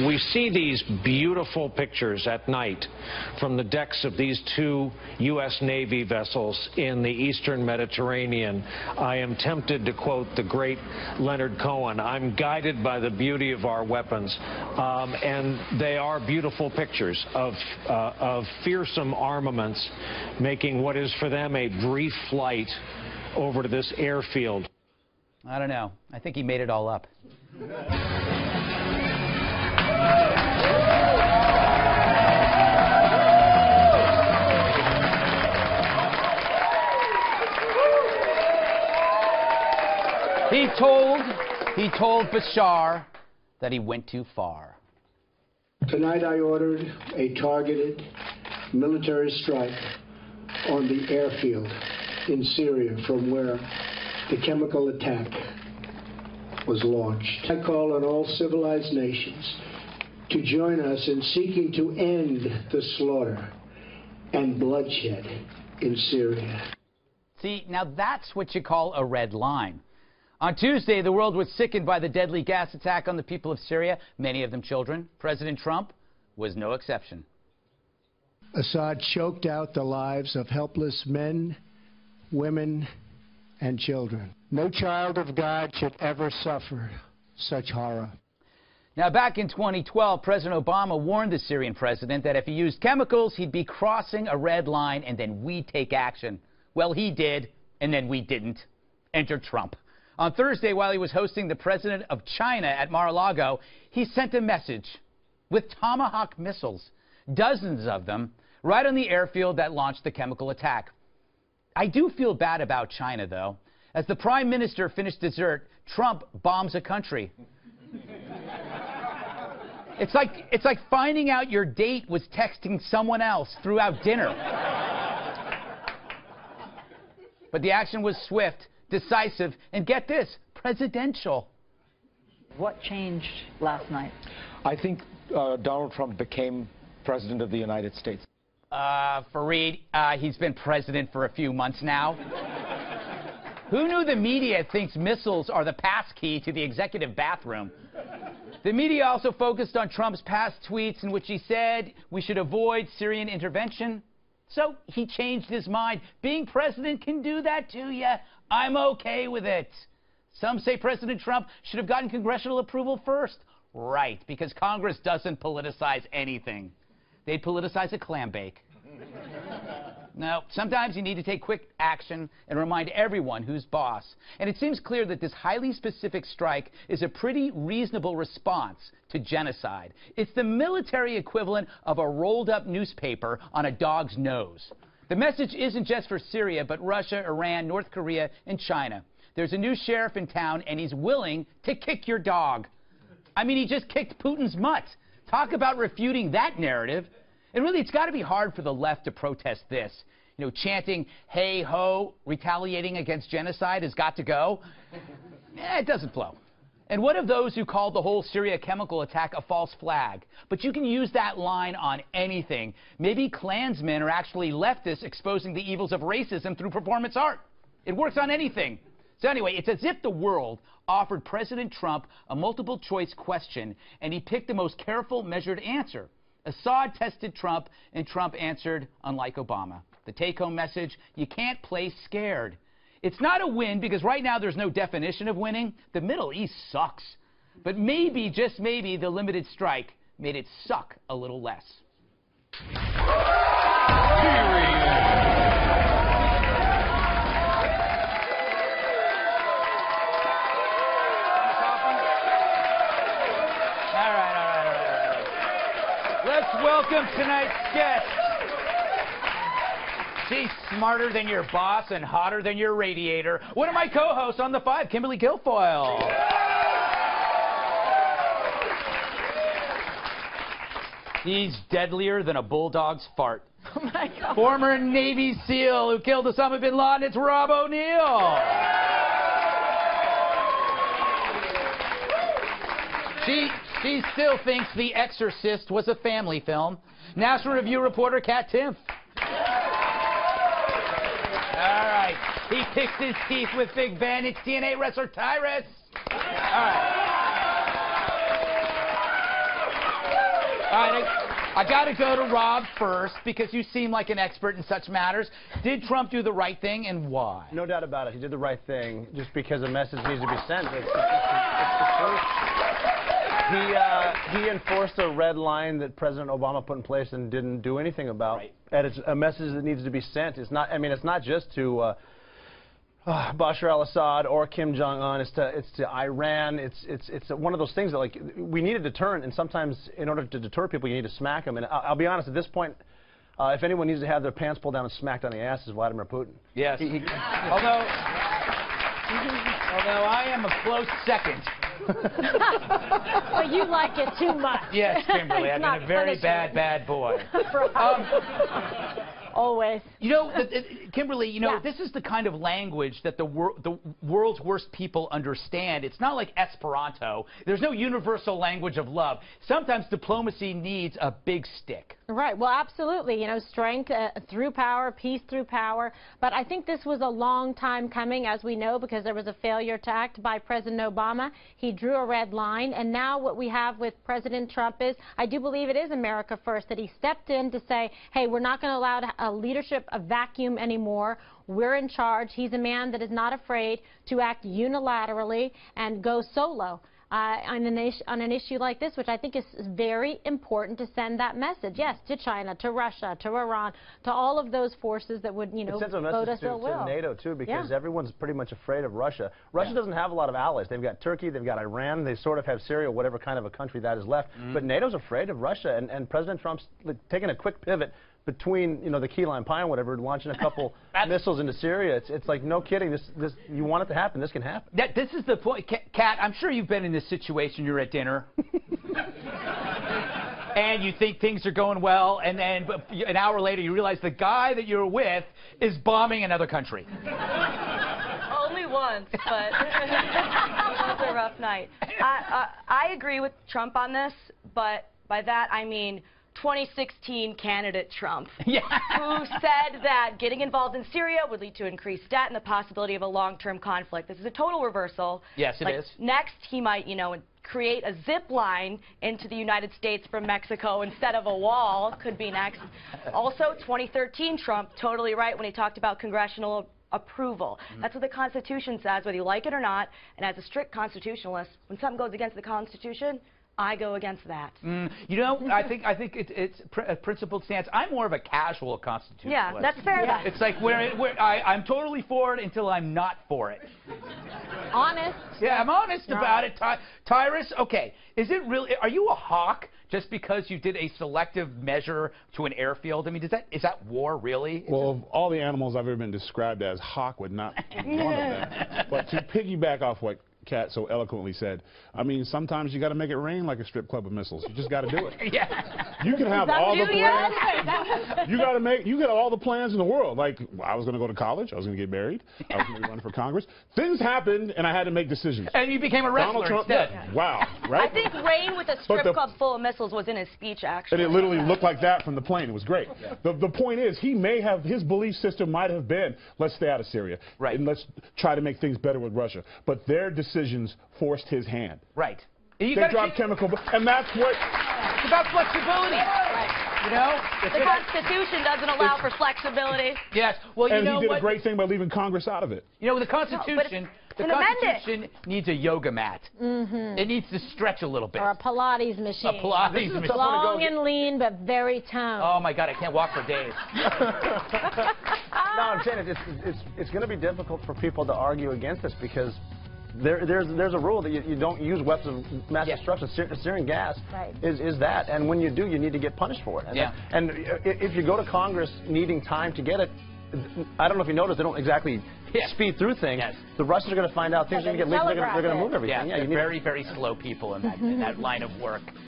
We see these beautiful pictures at night from the decks of these two U.S. Navy vessels in the eastern Mediterranean. I am tempted to quote the great Leonard Cohen, "I'm guided by the beauty of our weapons." And they are beautiful pictures of fearsome armaments making what is for them a brief flight over to this airfield. I don't know. I think he made it all up. He told Bashar that he went too far. Tonight I ordered a targeted military strike on the airfield in Syria from where the chemical attack was launched. I call on all civilized nations to join us in seeking to end the slaughter and bloodshed in Syria. See, now that's what you call a red line. On Tuesday, the world was sickened by the deadly gas attack on the people of Syria, many of them children. President Trump was no exception. Assad choked out the lives of helpless men, women, and children. No child of God should ever suffer such horror. Now, back in 2012, President Obama warned the Syrian president that if he used chemicals, he'd be crossing a red line, and then we'd take action. Well, he did, and then we didn't. Enter Trump. On Thursday, while he was hosting the president of China at Mar-a-Lago, he sent a message with Tomahawk missiles, dozens of them, right on the airfield that launched the chemical attack. I do feel bad about China, though. As the prime minister finished dessert, Trump bombs a country. It's like finding out your date was texting someone else throughout dinner. But the action was swift, decisive, and get this, presidential. What changed last night? I think Donald Trump became president of the United States. Fareed, he's been president for a few months now. Who knew the media thinks missiles are the passkey to the executive bathroom? The media also focused on Trump's past tweets in which he said we should avoid Syrian intervention. So he changed his mind. Being president can do that to you. I'm okay with it. Some say President Trump should have gotten congressional approval first. Right, because Congress doesn't politicize anything. They'd politicize a clam bake. No, sometimes you need to take quick action and remind everyone who's boss. And it seems clear that this highly specific strike is a pretty reasonable response to genocide. It's the military equivalent of a rolled-up newspaper on a dog's nose. The message isn't just for Syria, but Russia, Iran, North Korea, and China. There's a new sheriff in town, and he's willing to kick your dog. I mean, he just kicked Putin's mutt. Talk about refuting that narrative. And really, it's got to be hard for the left to protest this. You know, chanting, hey, ho, retaliating against genocide has got to go. It doesn't flow. And what of those who called the whole Syria chemical attack a false flag? But you can use that line on anything. Maybe Klansmen are actually leftists exposing the evils of racism through performance art. It works on anything. So anyway, it's as if the world offered President Trump a multiple-choice question, and he picked the most careful, measured answer. Assad tested Trump, and Trump answered, unlike Obama. The take-home message, you can't play scared. It's not a win because right now there's no definition of winning. The Middle East sucks. But maybe, just maybe, the limited strike made it suck a little less. All right. Let's welcome tonight's guest. She's smarter than your boss and hotter than your radiator. One of my co-hosts on The Five, Kimberly Guilfoyle. He's deadlier than a bulldog's fart. Oh, my God. Former Navy SEAL who killed Osama bin Laden, it's Rob O'Neill. She still thinks The Exorcist was a family film. National Review reporter Kat Timpf. All right. He picks his teeth with Big Ben. It's TNA wrestler Tyrus. All right. right, I got to go to Rob first because you seem like an expert in such matters. Did Trump do the right thing, and why? No doubt about it. He did the right thing just because a message needs to be sent. It's the truth. He enforced a red line that President Obama put in place and didn't do anything about. Right. And it's a message that needs to be sent. It's not. I mean, it's not just to Bashar al-Assad or Kim Jong-un. It's to Iran. It's one of those things that, like, we need a deterrent, and sometimes in order to deter people, you need to smack them. And I'll be honest, at this point, if anyone needs to have their pants pulled down and smacked on the ass, is Vladimir Putin. Yes. Although I am a close second. Well, you like it too much. Yes, Kimberly. I've been a very bad boy. Always. You know, Kimberly, you know, Yeah. this is the kind of language that the world's worst people understand. It's not like Esperanto. There's no universal language of love. Sometimes diplomacy needs a big stick. Right. Well, absolutely. You know, strength through power, peace through power. But I think this was a long time coming, as we know, because there was a failure to act by President Obama. He drew a red line. And now what we have with President Trump is, I do believe it is America first, that he stepped in to say, hey, we're not going to allow a leadership, a vacuum anymore. We're in charge. He's a man that is not afraid to act unilaterally and go solo. On an issue like this, which I think is very important to send that message, yes, to China, to Russia, to Iran, to all of those forces that would, you know, vote us ill will. To NATO, too, because everyone's pretty much afraid of Russia. Russia doesn't have a lot of allies. They've got Turkey, they've got Iran, they sort of have Syria, whatever kind of a country that is left. But NATO's afraid of Russia, and President Trump's taking a quick pivot between, you know, the key lime pie and whatever, launching a couple missiles into Syria. It's like, no kidding. This you want it to happen, this can happen. This is the point. Kat, I'm sure you've been in this situation. You're at dinner. And you think things are going well, and then an hour later you realize the guy that you're with is bombing another country. Only once, but it was a rough night. I agree with Trump on this, but by that I mean 2016 candidate Trump, who said that getting involved in Syria would lead to increased debt and the possibility of a long-term conflict. This is a total reversal. Yes, it is. Next, he might, you know, create a zip line into the United States from Mexico instead of a wall. Could be next. Also, 2013 Trump, totally right when he talked about congressional approval. That's what the Constitution says, whether you like it or not. And as a strict constitutionalist, when something goes against the Constitution, I go against that. You know, I think it's a principled stance. I'm more of a casual constitutionalist. Yeah, that's fair. Yeah. It's like I'm totally for it until I'm not for it. Honest. Yeah, I'm honest about it. Tyrus, okay, is it really? Are you a hawk just because you did a selective measure to an airfield? I mean, is that war really? Well, of all the animals I've ever been described as, hawk would not be one of them. But to piggyback off what Kat so eloquently said, I mean, sometimes you got to make it rain like a strip club of missiles. You just got to do it. Yeah. You can have all the plans. You got all the plans in the world. Like, I was going to go to college. I was going to get married. I was going to run for Congress. Things happened, and I had to make decisions. And you became a wrestler Donald Trump, instead. yeah. Wow, right? I think rain with a strip club full of missiles was in his speech, actually. And it literally looked like that from the plane. It was great. The point is, he may have, his belief system might have been, let's stay out of Syria. Right. And let's try to make things better with Russia. But their decisions forced his hand. Right. They dropped chemical, and that's what... It's about flexibility. Right. You know? The Constitution doesn't allow for flexibility. Yes. Well, you know and he did what? a great thing by leaving Congress out of it. You know, the Constitution... The Constitution needs a yoga mat. It needs to stretch a little bit. Or a Pilates machine. A Pilates machine. Long and lean, but very toned. Oh, my God, I can't walk for days. No, I'm saying it's going to be difficult for people to argue against this because there's a rule that you don't use weapons of mass destruction. Sarin gas is that, and when you do, you need to get punished for it. And if you go to Congress needing time to get it, I don't know if you noticed, they don't exactly speed through things. The Russians are going to find out things are going to get leaked. They're going to move everything. Yeah, they're very, very slow people in that line of work.